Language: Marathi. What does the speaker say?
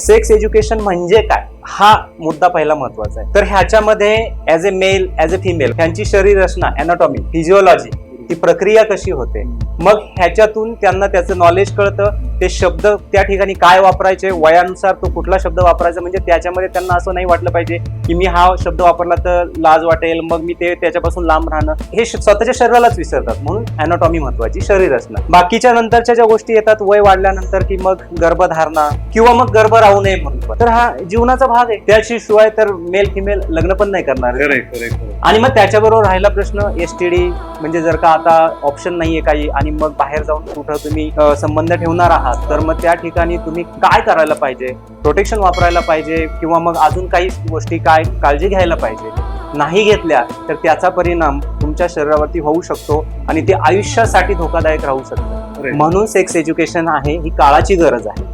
सेक्स एज्युकेशन म्हणजे काय हा मुद्दा पहिला महत्वाचा आहे. तर ह्याच्यामध्ये as a male as a female ह्यांची शरीर रचना, अॅनाटॉमी, फिजिओलॉजी, ती प्रक्रिया कशी होते, मग ह्याच्यातून त्यांना त्याचं नॉलेज कळतं. ते शब्द त्या ठिकाणी काय वापरायचे, वयानुसार तो कुठला शब्द वापरायचा, म्हणजे त्याच्यामध्ये त्यांना असं नाही वाटलं पाहिजे की मी हा शब्द वापरला तर लाज वाटेल, मग मी ते त्याच्यापासून लांब राहणं, हे स्वतःच्या शरीरालाच विसरतात. म्हणून अॅनाटॉमी महत्वाची, शरीर रचना. बाकीच्या नंतरच्या ज्या गोष्टी येतात वय वाढल्यानंतर, की मग गर्भधारणा किंवा मग गर्भ राहू नये म्हणून, तर हा जीवनाचा भाग आहे. त्याशिवाय तर मेल फिमेल लग्न पण नाही करणार. आणि मग त्याच्याबरोबर राहिला प्रश्न एसटीडी, म्हणजे जर का आता ऑप्शन नाहीये काही आणि मग बाहेर जाऊन कुठं तुम्ही संबंध ठेवणार आहात, तर मग त्या ठिकाणी तुम्ही काय करायला पाहिजे, प्रोटेक्शन वापरायला पाहिजे किंवा मग अजून काही गोष्टी काय काळजी घ्यायला पाहिजे. नाही घेतल्या तर त्याचा परिणाम तुमच्या शरीरावरती होऊ शकतो आणि ते आयुष्यासाठी धोकादायक राहू शकतं. म्हणून सेक्स एज्युकेशन आहे ही काळाची गरज आहे.